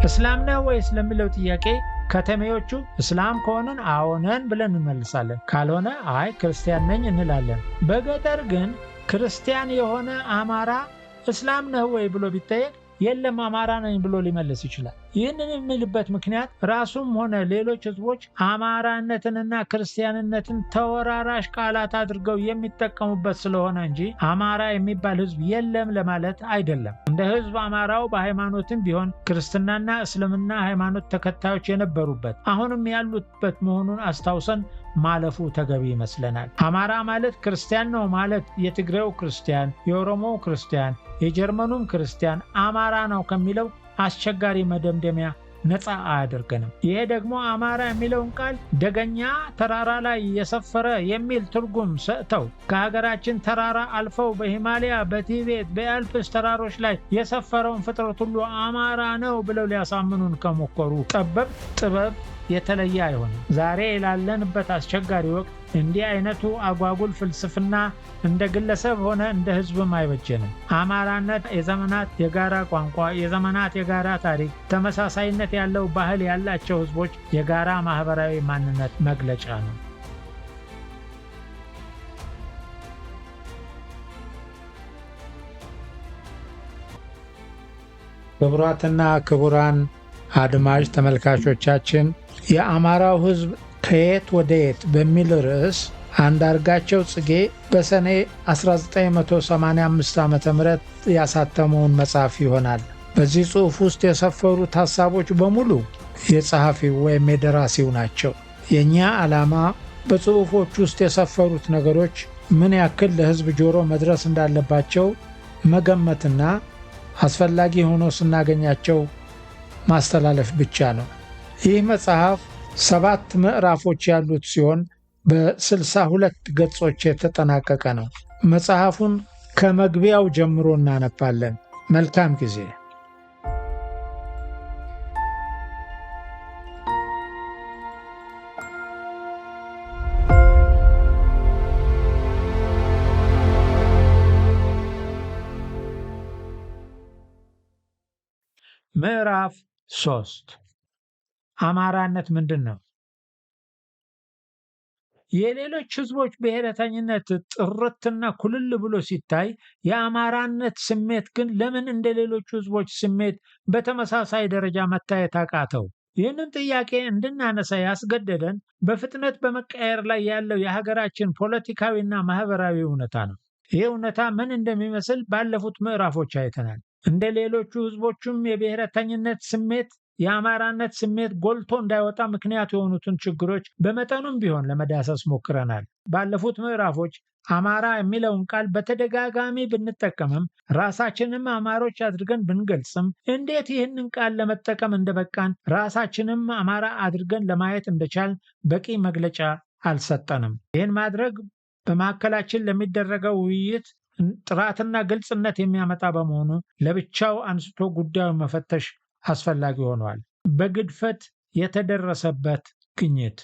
እስላም ነህ ወይስ ለሚለው ጥያቄ ከተሜዎቹ እስላም ከሆነን አዎ ነን ብለን እንመልሳለን። ካልሆነ አይ ክርስቲያን ነኝ እንላለን። በገጠር ግን ክርስቲያን የሆነ አማራ እስላም ነህ ወይ ብሎ ቢጠየቅ የለም አማራ ነኝ ብሎ ሊመልስ ይችላል። ይህንን የሚልበት ምክንያት ራሱም ሆነ ሌሎች ህዝቦች አማራነትንና ክርስቲያንነትን ተወራራሽ ቃላት አድርገው የሚጠቀሙበት ስለሆነ እንጂ አማራ የሚባል ህዝብ የለም ለማለት አይደለም። እንደ ህዝብ አማራው በሃይማኖትም ቢሆን ክርስትናና እስልምና ሃይማኖት ተከታዮች የነበሩበት አሁንም ያሉበት መሆኑን አስታውሰን ማለፉ ተገቢ ይመስለናል። አማራ ማለት ክርስቲያን ነው ማለት የትግሬው ክርስቲያን፣ የኦሮሞው ክርስቲያን፣ የጀርመኑም ክርስቲያን አማራ ነው ከሚለው አስቸጋሪ መደምደሚያ ነፃ አያደርገንም። ይሄ ደግሞ አማራ የሚለውን ቃል ደገኛ ተራራ ላይ የሰፈረ የሚል ትርጉም ሰጥተው ከሀገራችን ተራራ አልፈው በሂማሊያ፣ በቲቤት፣ በአልፕስ ተራሮች ላይ የሰፈረውን ፍጥረት ሁሉ አማራ ነው ብለው ሊያሳምኑን ከሞከሩ ጠበብ ጥበብ የተለየ አይሆንም። ዛሬ ላለንበት አስቸጋሪ ወቅት እንዲህ አይነቱ አጓጉል ፍልስፍና እንደ ግለሰብ ሆነ እንደ ህዝብም አይበጀንም። አማራነት የዘመናት የጋራ ቋንቋ፣ የዘመናት የጋራ ታሪክ፣ ተመሳሳይነት ያለው ባህል ያላቸው ህዝቦች የጋራ ማህበራዊ ማንነት መግለጫ ነው። ክቡራትና ክቡራን አድማጭ ተመልካቾቻችን የአማራው ህዝብ ከየት ወደ የት በሚል ርዕስ አንዳርጋቸው ጽጌ በሰኔ 1985 ዓ.ም ያሳተመውን መጽሐፍ ይሆናል። በዚህ ጽሑፍ ውስጥ የሰፈሩት ሐሳቦች በሙሉ የጸሐፊው ወይም የደራሲው ናቸው። የእኛ ዓላማ በጽሑፎች ውስጥ የሰፈሩት ነገሮች ምን ያክል ለህዝብ ጆሮ መድረስ እንዳለባቸው መገመትና አስፈላጊ ሆኖ ስናገኛቸው ማስተላለፍ ብቻ ነው። ይህ መጽሐፍ 7 ምዕራፎች ያሉት ሲሆን በ62 ገጾች የተጠናቀቀ ነው። መጽሐፉን ከመግቢያው ጀምሮ እናነባለን። መልካም ጊዜ። ምዕራፍ 3 አማራነት ምንድን ነው? የሌሎች ህዝቦች ብሔረተኝነት ጥርትና ኩልል ብሎ ሲታይ የአማራነት ስሜት ግን ለምን እንደ ሌሎች ህዝቦች ስሜት በተመሳሳይ ደረጃ መታየት አቃተው? ይህንን ጥያቄ እንድናነሳ ያስገደደን በፍጥነት በመቀየር ላይ ያለው የሀገራችን ፖለቲካዊና ማህበራዊ እውነታ ነው። ይህ እውነታ ምን እንደሚመስል ባለፉት ምዕራፎች አይተናል። እንደ ሌሎቹ ህዝቦችም የብሔረተኝነት ስሜት የአማራነት ስሜት ጎልቶ እንዳይወጣ ምክንያት የሆኑትን ችግሮች በመጠኑም ቢሆን ለመዳሰስ ሞክረናል። ባለፉት ምዕራፎች አማራ የሚለውን ቃል በተደጋጋሚ ብንጠቀምም ራሳችንም አማሮች አድርገን ብንገልጽም እንዴት ይህንን ቃል ለመጠቀም እንደበቃን ራሳችንም አማራ አድርገን ለማየት እንደቻል በቂ መግለጫ አልሰጠንም። ይህን ማድረግ በማዕከላችን ለሚደረገው ውይይት ጥራትና ግልጽነት የሚያመጣ በመሆኑ ለብቻው አንስቶ ጉዳዩን መፈተሽ አስፈላጊ ሆኗል። በግድፈት የተደረሰበት ግኝት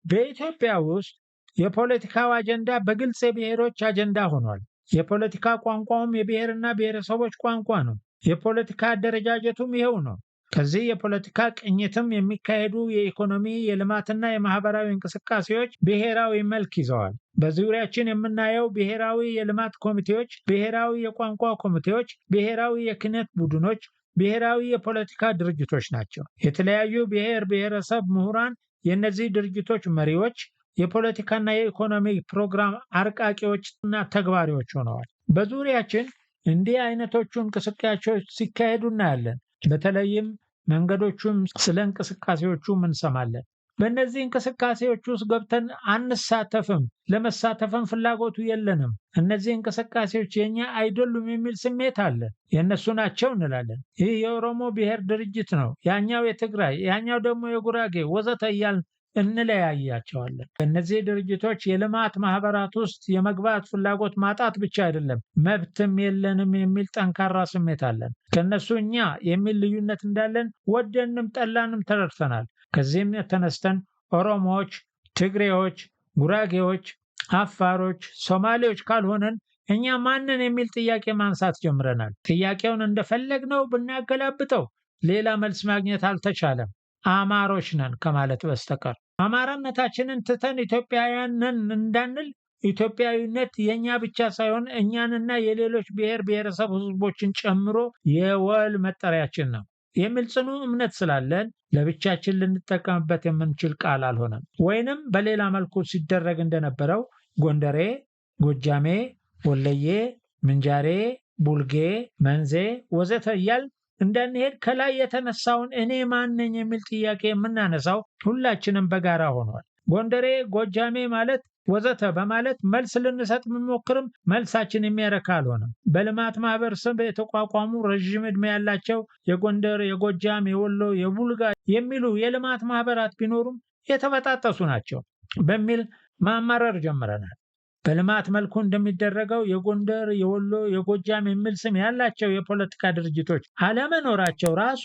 በኢትዮጵያ ውስጥ የፖለቲካው አጀንዳ በግልጽ የብሔሮች አጀንዳ ሆኗል። የፖለቲካ ቋንቋውም የብሔርና ብሔረሰቦች ቋንቋ ነው። የፖለቲካ አደረጃጀቱም ይኸው ነው። ከዚህ የፖለቲካ ቅኝትም የሚካሄዱ የኢኮኖሚ የልማትና የማህበራዊ እንቅስቃሴዎች ብሔራዊ መልክ ይዘዋል። በዙሪያችን የምናየው ብሔራዊ የልማት ኮሚቴዎች፣ ብሔራዊ የቋንቋ ኮሚቴዎች፣ ብሔራዊ የክህነት ቡድኖች ብሔራዊ የፖለቲካ ድርጅቶች ናቸው። የተለያዩ ብሔር ብሔረሰብ ምሁራን የእነዚህ ድርጅቶች መሪዎች፣ የፖለቲካና የኢኮኖሚ ፕሮግራም አርቃቂዎችና ተግባሪዎች ሆነዋል። በዙሪያችን እንዲህ አይነቶቹ እንቅስቃሴዎች ሲካሄዱ እናያለን። በተለይም መንገዶቹም ስለ እንቅስቃሴዎቹ እንሰማለን። በእነዚህ እንቅስቃሴዎች ውስጥ ገብተን አንሳተፍም፣ ለመሳተፍም ፍላጎቱ የለንም። እነዚህ እንቅስቃሴዎች የኛ አይደሉም የሚል ስሜት አለ። የእነሱ ናቸው እንላለን። ይህ የኦሮሞ ብሔር ድርጅት ነው፣ ያኛው የትግራይ፣ ያኛው ደግሞ የጉራጌ ወዘተ እያልን እንለያያቸዋለን። በእነዚህ ድርጅቶች የልማት ማህበራት ውስጥ የመግባት ፍላጎት ማጣት ብቻ አይደለም፣ መብትም የለንም የሚል ጠንካራ ስሜት አለን። ከነሱ እኛ የሚል ልዩነት እንዳለን ወደንም ጠላንም ተረድተናል። ከዚህም ተነስተን ኦሮሞዎች፣ ትግሬዎች፣ ጉራጌዎች፣ አፋሮች፣ ሶማሌዎች ካልሆነን እኛ ማንን የሚል ጥያቄ ማንሳት ጀምረናል። ጥያቄውን እንደፈለግነው ብናገላብጠው ሌላ መልስ ማግኘት አልተቻለም አማሮች ነን ከማለት በስተቀር። አማራነታችንን ትተን ኢትዮጵያውያን ነን እንዳንል ኢትዮጵያዊነት የኛ ብቻ ሳይሆን እኛንና የሌሎች ብሔር ብሔረሰብ ህዝቦችን ጨምሮ የወል መጠሪያችን ነው የሚል ጽኑ እምነት ስላለን ለብቻችን ልንጠቀምበት የምንችል ቃል አልሆነም። ወይንም በሌላ መልኩ ሲደረግ እንደነበረው ጎንደሬ፣ ጎጃሜ፣ ወለዬ፣ ምንጃሬ፣ ቡልጌ፣ መንዜ ወዘተ እያል እንዳንሄድ ከላይ የተነሳውን እኔ ማን ነኝ የሚል ጥያቄ የምናነሳው ሁላችንም በጋራ ሆኗል። ጎንደሬ፣ ጎጃሜ ማለት ወዘተ በማለት መልስ ልንሰጥ ብንሞክርም መልሳችን የሚያረካ አልሆነም። በልማት ማህበር ስም የተቋቋሙ ረዥም ዕድሜ ያላቸው የጎንደር፣ የጎጃም፣ የወሎ፣ የቡልጋ የሚሉ የልማት ማህበራት ቢኖሩም የተበጣጠሱ ናቸው በሚል ማማረር ጀምረናል። በልማት መልኩ እንደሚደረገው የጎንደር፣ የወሎ፣ የጎጃም የሚል ስም ያላቸው የፖለቲካ ድርጅቶች አለመኖራቸው ራሱ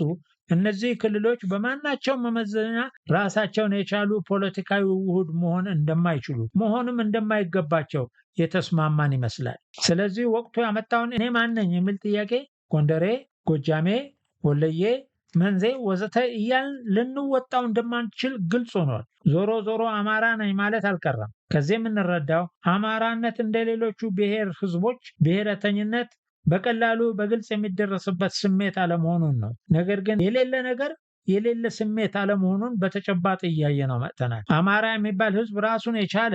እነዚህ ክልሎች በማናቸው መመዘኛ ራሳቸውን የቻሉ ፖለቲካዊ ውህድ መሆን እንደማይችሉ መሆንም እንደማይገባቸው የተስማማን ይመስላል። ስለዚህ ወቅቱ ያመጣውን እኔ ማን ነኝ የሚል ጥያቄ ጎንደሬ፣ ጎጃሜ፣ ወለዬ፣ መንዜ ወዘተ እያልን ልንወጣው እንደማንችል ግልጽ ሆኗል። ዞሮ ዞሮ አማራ ነኝ ማለት አልቀረም። ከዚህ የምንረዳው አማራነት እንደሌሎቹ ብሔር ህዝቦች ብሔረተኝነት በቀላሉ በግልጽ የሚደረስበት ስሜት አለመሆኑን ነው። ነገር ግን የሌለ ነገር የሌለ ስሜት አለመሆኑን በተጨባጭ እያየ ነው መጥተናል። አማራ የሚባል ህዝብ ራሱን የቻለ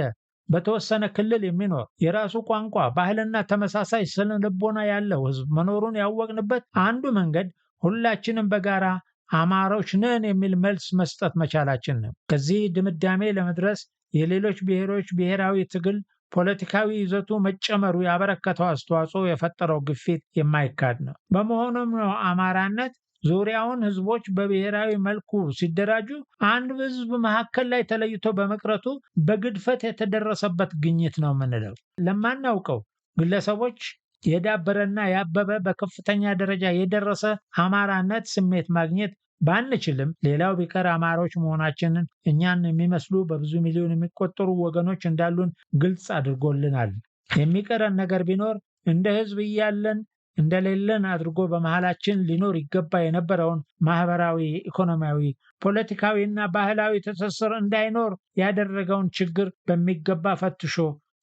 በተወሰነ ክልል የሚኖር የራሱ ቋንቋ፣ ባህልና ተመሳሳይ ስነ ልቦና ያለው ህዝብ መኖሩን ያወቅንበት አንዱ መንገድ ሁላችንም በጋራ አማሮች ነን የሚል መልስ መስጠት መቻላችን ነው። ከዚህ ድምዳሜ ለመድረስ የሌሎች ብሔሮች ብሔራዊ ትግል ፖለቲካዊ ይዘቱ መጨመሩ ያበረከተው አስተዋጽኦ የፈጠረው ግፊት የማይካድ ነው። በመሆኑም ነው አማራነት ዙሪያውን ህዝቦች በብሔራዊ መልኩ ሲደራጁ አንድ ህዝብ መካከል ላይ ተለይቶ በመቅረቱ በግድፈት የተደረሰበት ግኝት ነው የምንለው። ለማናውቀው ግለሰቦች የዳበረና ያበበ በከፍተኛ ደረጃ የደረሰ አማራነት ስሜት ማግኘት ባንችልም ሌላው ቢቀር አማሮች መሆናችንን እኛን የሚመስሉ በብዙ ሚሊዮን የሚቆጠሩ ወገኖች እንዳሉን ግልጽ አድርጎልናል። የሚቀረን ነገር ቢኖር እንደ ህዝብ እያለን እንደሌለን አድርጎ በመሃላችን ሊኖር ይገባ የነበረውን ማህበራዊ፣ ኢኮኖሚያዊ፣ ፖለቲካዊና ባህላዊ ትስስር እንዳይኖር ያደረገውን ችግር በሚገባ ፈትሾ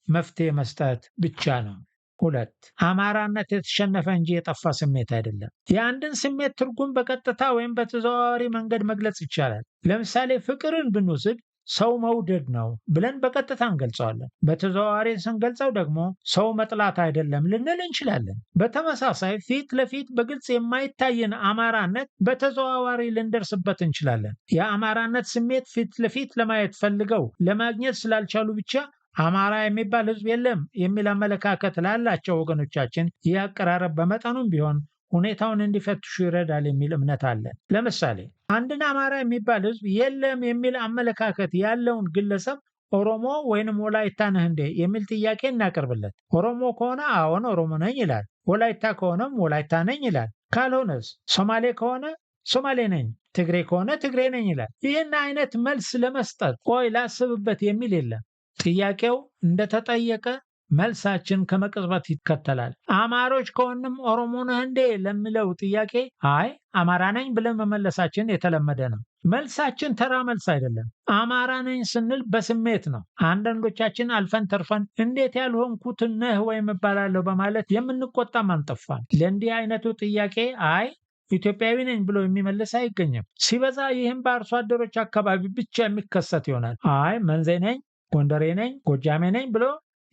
መፍትሄ መስጠት ብቻ ነው። 2. አማራነት የተሸነፈ እንጂ የጠፋ ስሜት አይደለም። የአንድን ስሜት ትርጉም በቀጥታ ወይም በተዘዋዋሪ መንገድ መግለጽ ይቻላል። ለምሳሌ ፍቅርን ብንወስድ ሰው መውደድ ነው ብለን በቀጥታ እንገልጸዋለን። በተዘዋዋሪ ስንገልጸው ደግሞ ሰው መጥላት አይደለም ልንል እንችላለን። በተመሳሳይ ፊት ለፊት በግልጽ የማይታየን አማራነት በተዘዋዋሪ ልንደርስበት እንችላለን። የአማራነት ስሜት ፊት ለፊት ለማየት ፈልገው ለማግኘት ስላልቻሉ ብቻ አማራ የሚባል ህዝብ የለም የሚል አመለካከት ላላቸው ወገኖቻችን ይህ አቀራረብ በመጠኑም ቢሆን ሁኔታውን እንዲፈትሹ ይረዳል የሚል እምነት አለን። ለምሳሌ አንድን አማራ የሚባል ህዝብ የለም የሚል አመለካከት ያለውን ግለሰብ ኦሮሞ ወይንም ወላይታ ነህ እንዴ የሚል ጥያቄ እናቀርብለት። ኦሮሞ ከሆነ አዎን ኦሮሞ ነኝ ይላል። ወላይታ ከሆነም ወላይታ ነኝ ይላል። ካልሆነስ ሶማሌ ከሆነ ሶማሌ ነኝ፣ ትግሬ ከሆነ ትግሬ ነኝ ይላል። ይህን አይነት መልስ ለመስጠት ቆይ ላስብበት የሚል የለም። ጥያቄው እንደተጠየቀ መልሳችን ከመቅጽበት ይከተላል። አማሮች ከሆንም ኦሮሞ ነህ እንዴ ለሚለው ጥያቄ አይ አማራ ነኝ ብለን መመለሳችን የተለመደ ነው። መልሳችን ተራ መልስ አይደለም። አማራ ነኝ ስንል በስሜት ነው። አንዳንዶቻችን አልፈን ተርፈን እንዴት ያልሆንኩት ነህ ወይም እባላለሁ በማለት የምንቆጣም አንጠፋም። ለእንዲህ አይነቱ ጥያቄ አይ ኢትዮጵያዊ ነኝ ብሎ የሚመልስ አይገኝም። ሲበዛ ይህም በአርሶ አደሮች አካባቢ ብቻ የሚከሰት ይሆናል። አይ መንዜ ነኝ፣ ጎንደሬ ነኝ፣ ጎጃሜ ነኝ ብሎ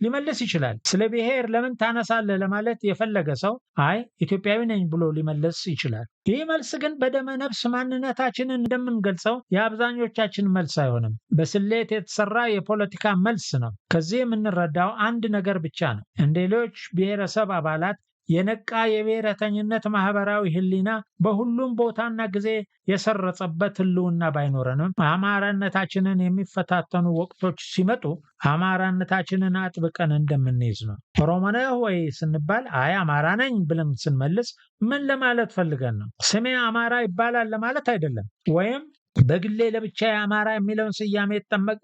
ሊመልስ ይችላል። ስለ ብሔር ለምን ታነሳለህ ለማለት የፈለገ ሰው አይ ኢትዮጵያዊ ነኝ ብሎ ሊመልስ ይችላል። ይህ መልስ ግን በደመ ነፍስ ማንነታችንን እንደምንገልጸው የአብዛኞቻችን መልስ አይሆንም። በስሌት የተሰራ የፖለቲካ መልስ ነው። ከዚህ የምንረዳው አንድ ነገር ብቻ ነው። እንደ ሌሎች ብሔረሰብ አባላት የነቃ የብሔረተኝነት ማህበራዊ ህሊና በሁሉም ቦታና ጊዜ የሰረጸበት ህልውና ባይኖረንም አማራነታችንን የሚፈታተኑ ወቅቶች ሲመጡ አማራነታችንን አጥብቀን እንደምንይዝ ነው። ኦሮሞ ነህ ወይ ስንባል አይ አማራ ነኝ ብለን ስንመልስ ምን ለማለት ፈልገን ነው? ስሜ አማራ ይባላል ለማለት አይደለም። ወይም በግሌ ለብቻ አማራ የሚለውን ስያሜ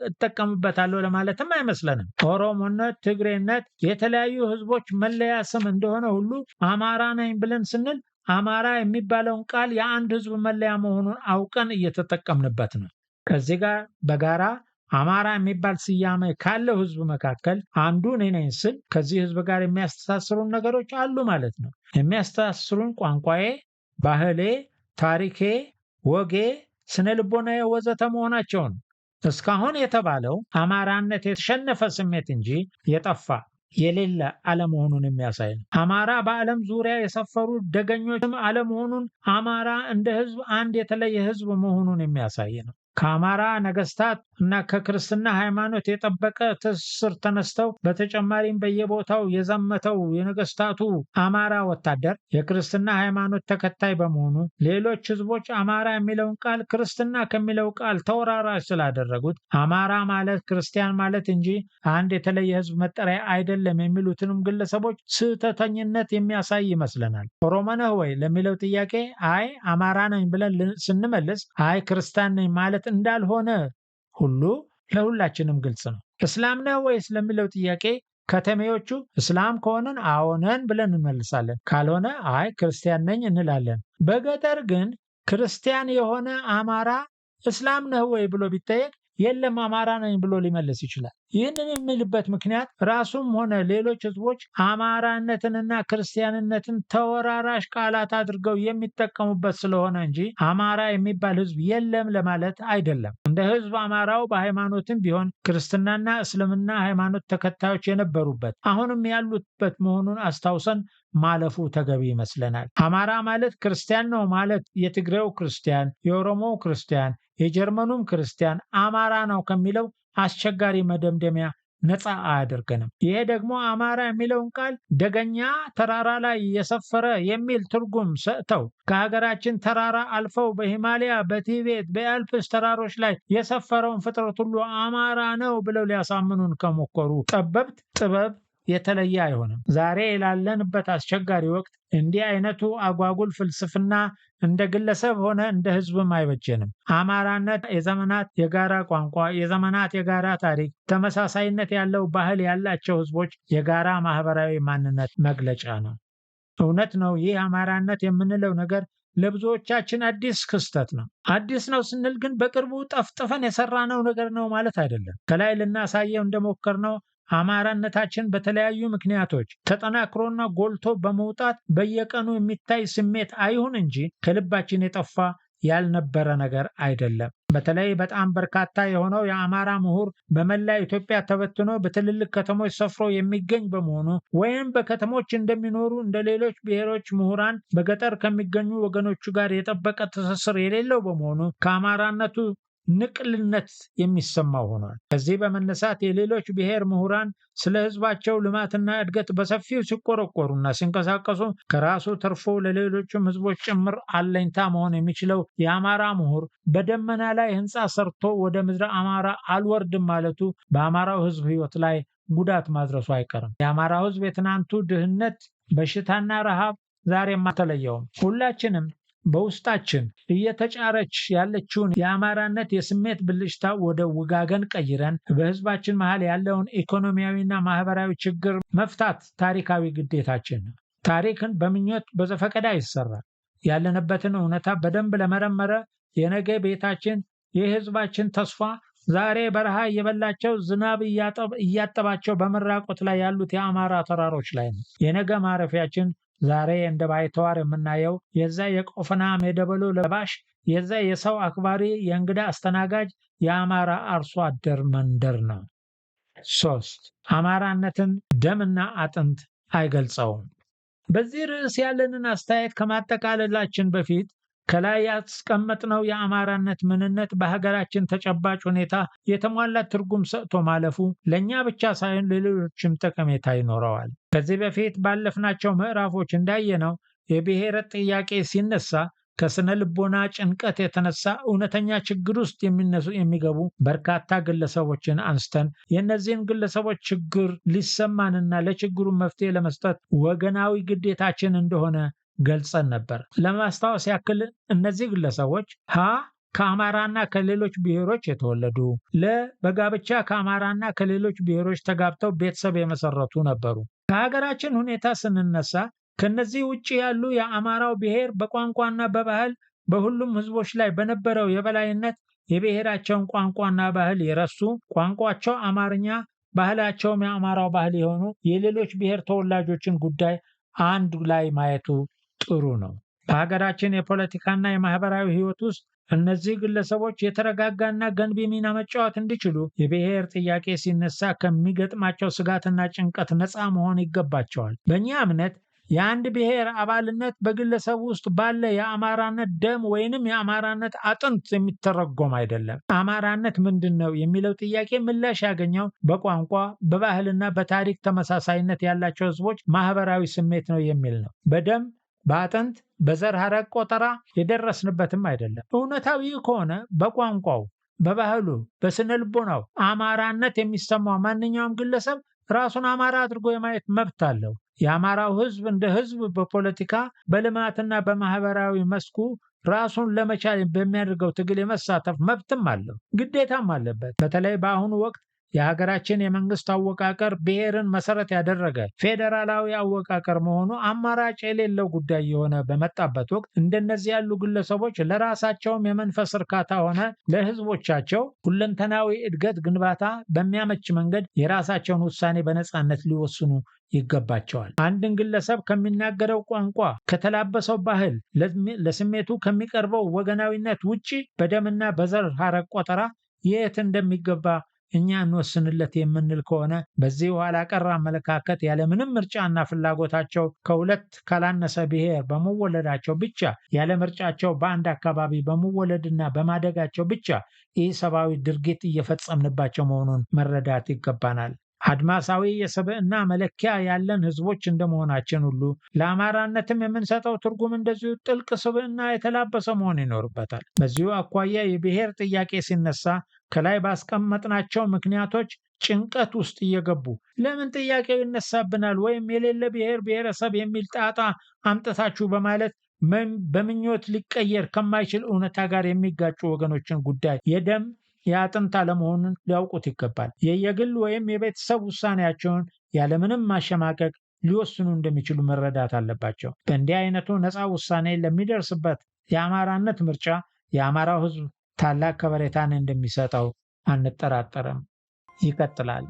እጠቀምበታለሁ ለማለትም አይመስለንም። ኦሮሞነት፣ ትግሬነት የተለያዩ ህዝቦች መለያ ስም እንደሆነ ሁሉ አማራ ነኝ ብለን ስንል አማራ የሚባለውን ቃል የአንድ ሕዝብ መለያ መሆኑን አውቀን እየተጠቀምንበት ነው። ከዚህ ጋር በጋራ አማራ የሚባል ስያሜ ካለው ሕዝብ መካከል አንዱ እኔ ነኝ ስል ከዚህ ሕዝብ ጋር የሚያስተሳስሩን ነገሮች አሉ ማለት ነው። የሚያስተሳስሩን ቋንቋዬ፣ ባህሌ፣ ታሪኬ፣ ወጌ፣ ስነ ልቦናዬ ወዘተ መሆናቸውን እስካሁን የተባለው አማራነት የተሸነፈ ስሜት እንጂ የጠፋ የሌለ አለመሆኑን የሚያሳይ ነው። አማራ በዓለም ዙሪያ የሰፈሩ ደገኞችም አለመሆኑን አማራ እንደ ሕዝብ አንድ የተለየ ሕዝብ መሆኑን የሚያሳይ ነው። ከአማራ ነገስታት እና ከክርስትና ሃይማኖት የጠበቀ ትስስር ተነስተው በተጨማሪም በየቦታው የዘመተው የነገስታቱ አማራ ወታደር የክርስትና ሃይማኖት ተከታይ በመሆኑ ሌሎች ህዝቦች አማራ የሚለውን ቃል ክርስትና ከሚለው ቃል ተወራራሽ ስላደረጉት አማራ ማለት ክርስቲያን ማለት እንጂ አንድ የተለየ ህዝብ መጠሪያ አይደለም የሚሉትንም ግለሰቦች ስህተተኝነት የሚያሳይ ይመስለናል። ኦሮሞ ነህ ወይ ለሚለው ጥያቄ አይ አማራ ነኝ ብለን ስንመልስ አይ ክርስቲያን ነኝ ማለት እንዳልሆነ ሁሉ ለሁላችንም ግልጽ ነው። እስላም ነህ ወይስ ለሚለው ጥያቄ ከተሜዎቹ እስላም ከሆነን አዎ ነን ብለን እንመልሳለን። ካልሆነ አይ ክርስቲያን ነኝ እንላለን። በገጠር ግን ክርስቲያን የሆነ አማራ እስላም ነህ ወይ ብሎ ቢጠየቅ የለም አማራ ነኝ ብሎ ሊመልስ ይችላል። ይህንን የሚልበት ምክንያት ራሱም ሆነ ሌሎች ህዝቦች አማራነትንና ክርስቲያንነትን ተወራራሽ ቃላት አድርገው የሚጠቀሙበት ስለሆነ እንጂ አማራ የሚባል ህዝብ የለም ለማለት አይደለም። እንደ ህዝብ አማራው በሃይማኖትም ቢሆን ክርስትናና እስልምና ሃይማኖት ተከታዮች የነበሩበት አሁንም ያሉበት መሆኑን አስታውሰን ማለፉ ተገቢ ይመስለናል። አማራ ማለት ክርስቲያን ነው ማለት የትግሬው ክርስቲያን፣ የኦሮሞው ክርስቲያን፣ የጀርመኑም ክርስቲያን አማራ ነው ከሚለው አስቸጋሪ መደምደሚያ ነፃ አያደርገንም። ይሄ ደግሞ አማራ የሚለውን ቃል ደገኛ ተራራ ላይ የሰፈረ የሚል ትርጉም ሰጥተው ከሀገራችን ተራራ አልፈው በሂማሊያ፣ በቲቤት፣ በአልፕስ ተራሮች ላይ የሰፈረውን ፍጥረት ሁሉ አማራ ነው ብለው ሊያሳምኑን ከሞከሩ ጠበብት ጥበብ የተለየ አይሆንም። ዛሬ ላለንበት አስቸጋሪ ወቅት እንዲህ አይነቱ አጓጉል ፍልስፍና እንደ ግለሰብ ሆነ እንደ ህዝብም አይበጀንም። አማራነት የዘመናት የጋራ ቋንቋ፣ የዘመናት የጋራ ታሪክ፣ ተመሳሳይነት ያለው ባህል ያላቸው ህዝቦች የጋራ ማህበራዊ ማንነት መግለጫ ነው። እውነት ነው። ይህ አማራነት የምንለው ነገር ለብዙዎቻችን አዲስ ክስተት ነው። አዲስ ነው ስንል ግን በቅርቡ ጠፍጥፈን የሰራነው ነገር ነው ማለት አይደለም። ከላይ ልናሳየው እንደሞከርነው አማራነታችን በተለያዩ ምክንያቶች ተጠናክሮና ጎልቶ በመውጣት በየቀኑ የሚታይ ስሜት አይሁን እንጂ ከልባችን የጠፋ ያልነበረ ነገር አይደለም። በተለይ በጣም በርካታ የሆነው የአማራ ምሁር በመላ ኢትዮጵያ ተበትኖ በትልልቅ ከተሞች ሰፍሮ የሚገኝ በመሆኑ ወይም በከተሞች እንደሚኖሩ እንደ ሌሎች ብሔሮች ምሁራን በገጠር ከሚገኙ ወገኖቹ ጋር የጠበቀ ትስስር የሌለው በመሆኑ ከአማራነቱ ንቅልነት የሚሰማው ሆኗል። ከዚህ በመነሳት የሌሎች ብሔር ምሁራን ስለ ህዝባቸው ልማትና እድገት በሰፊው ሲቆረቆሩና ሲንቀሳቀሱ ከራሱ ተርፎ ለሌሎችም ህዝቦች ጭምር አለኝታ መሆን የሚችለው የአማራ ምሁር በደመና ላይ ህንፃ ሰርቶ ወደ ምድረ አማራ አልወርድም ማለቱ በአማራው ህዝብ ህይወት ላይ ጉዳት ማድረሱ አይቀርም። የአማራው ህዝብ የትናንቱ ድህነት፣ በሽታና ረሃብ ዛሬም አልተለየውም። ሁላችንም በውስጣችን እየተጫረች ያለችውን የአማራነት የስሜት ብልጭታ ወደ ውጋገን ቀይረን በህዝባችን መሃል ያለውን ኢኮኖሚያዊና ማህበራዊ ችግር መፍታት ታሪካዊ ግዴታችን ነው። ታሪክን በምኞት በዘፈቀደ አይሰራም። ያለንበትን እውነታ በደንብ ለመረመረ የነገ ቤታችን የህዝባችን ተስፋ ዛሬ በረሃ እየበላቸው ዝናብ እያጠባቸው በመራቆት ላይ ያሉት የአማራ ተራሮች ላይ ነው። የነገ ማረፊያችን ዛሬ እንደ ባይተዋር የምናየው የዛ የቆፈና ሜደበሎ ለባሽ የዛ የሰው አክባሪ የእንግዳ አስተናጋጅ የአማራ አርሶ አደር መንደር ነው። 3 አማራነትን ደምና አጥንት አይገልጸውም። በዚህ ርዕስ ያለንን አስተያየት ከማጠቃለላችን በፊት ከላይ ያስቀመጥነው የአማራነት ምንነት በሀገራችን ተጨባጭ ሁኔታ የተሟላ ትርጉም ሰጥቶ ማለፉ ለእኛ ብቻ ሳይሆን ለሌሎችም ጠቀሜታ ይኖረዋል። ከዚህ በፊት ባለፍናቸው ምዕራፎች እንዳየነው የብሔር ጥያቄ ሲነሳ ከስነ ልቦና ጭንቀት የተነሳ እውነተኛ ችግር ውስጥ የሚገቡ በርካታ ግለሰቦችን አንስተን የእነዚህን ግለሰቦች ችግር ሊሰማንና ለችግሩ መፍትሄ ለመስጠት ወገናዊ ግዴታችን እንደሆነ ገልጸን ነበር። ለማስታወስ ያክል እነዚህ ግለሰቦች ሀ ከአማራና ከሌሎች ብሔሮች የተወለዱ፣ ለ በጋብቻ ከአማራና ከሌሎች ብሔሮች ተጋብተው ቤተሰብ የመሰረቱ ነበሩ። ከሀገራችን ሁኔታ ስንነሳ ከነዚህ ውጭ ያሉ የአማራው ብሔር በቋንቋና በባህል በሁሉም ህዝቦች ላይ በነበረው የበላይነት የብሔራቸውን ቋንቋና ባህል የረሱ፣ ቋንቋቸው አማርኛ ባህላቸውም የአማራው ባህል የሆኑ የሌሎች ብሔር ተወላጆችን ጉዳይ አንድ ላይ ማየቱ ጥሩ ነው። በሀገራችን የፖለቲካና የማህበራዊ ህይወት ውስጥ እነዚህ ግለሰቦች የተረጋጋና ገንቢ ሚና መጫወት እንዲችሉ የብሔር ጥያቄ ሲነሳ ከሚገጥማቸው ስጋትና ጭንቀት ነፃ መሆን ይገባቸዋል። በእኛ እምነት የአንድ ብሔር አባልነት በግለሰብ ውስጥ ባለ የአማራነት ደም ወይንም የአማራነት አጥንት የሚተረጎም አይደለም። አማራነት ምንድን ነው የሚለው ጥያቄ ምላሽ ያገኘው በቋንቋ በባህልና በታሪክ ተመሳሳይነት ያላቸው ህዝቦች ማህበራዊ ስሜት ነው የሚል ነው። በደም በአጥንት በዘር ሐረግ ቆጠራ የደረስንበትም አይደለም። እውነታዊ ከሆነ በቋንቋው በባህሉ በስነ ልቦናው አማራነት የሚሰማው ማንኛውም ግለሰብ ራሱን አማራ አድርጎ የማየት መብት አለው። የአማራው ህዝብ እንደ ህዝብ በፖለቲካ በልማትና በማህበራዊ መስኩ ራሱን ለመቻል በሚያደርገው ትግል የመሳተፍ መብትም አለው፣ ግዴታም አለበት። በተለይ በአሁኑ ወቅት የሀገራችን የመንግስት አወቃቀር ብሔርን መሰረት ያደረገ ፌዴራላዊ አወቃቀር መሆኑ አማራጭ የሌለው ጉዳይ የሆነ በመጣበት ወቅት እንደነዚህ ያሉ ግለሰቦች ለራሳቸውም የመንፈስ እርካታ ሆነ ለህዝቦቻቸው ሁለንተናዊ እድገት ግንባታ በሚያመች መንገድ የራሳቸውን ውሳኔ በነፃነት ሊወስኑ ይገባቸዋል። አንድን ግለሰብ ከሚናገረው ቋንቋ፣ ከተላበሰው ባህል፣ ለስሜቱ ከሚቀርበው ወገናዊነት ውጪ በደምና በዘር ሐረግ ቆጠራ የት እንደሚገባ እኛ እንወስንለት የምንል ከሆነ በዚህ ኋላ ቀር አመለካከት ያለምንም ምርጫና ፍላጎታቸው ከሁለት ካላነሰ ብሔር በመወለዳቸው ብቻ ያለ ምርጫቸው በአንድ አካባቢ በመወለድና በማደጋቸው ብቻ ኢሰብአዊ ድርጊት እየፈጸምንባቸው መሆኑን መረዳት ይገባናል። አድማሳዊ የሰብዕና መለኪያ ያለን ህዝቦች እንደመሆናችን ሁሉ ለአማራነትም የምንሰጠው ትርጉም እንደዚሁ ጥልቅ ስብዕና የተላበሰ መሆን ይኖርበታል። በዚሁ አኳያ የብሔር ጥያቄ ሲነሳ ከላይ ባስቀመጥናቸው ምክንያቶች ጭንቀት ውስጥ እየገቡ ለምን ጥያቄው ይነሳብናል ወይም የሌለ ብሔር ብሔረሰብ የሚል ጣጣ አምጥታችሁ በማለት በምኞት ሊቀየር ከማይችል እውነታ ጋር የሚጋጩ ወገኖችን ጉዳይ የደም የአጥንት አለመሆኑን ሊያውቁት ይገባል። የየግል ወይም የቤተሰብ ውሳኔያቸውን ያለምንም ማሸማቀቅ ሊወስኑ እንደሚችሉ መረዳት አለባቸው። በእንዲህ አይነቱ ነፃ ውሳኔ ለሚደርስበት የአማራነት ምርጫ የአማራው ህዝብ ታላቅ ከበሬታን እንደሚሰጠው አንጠራጠርም። ይቀጥላል።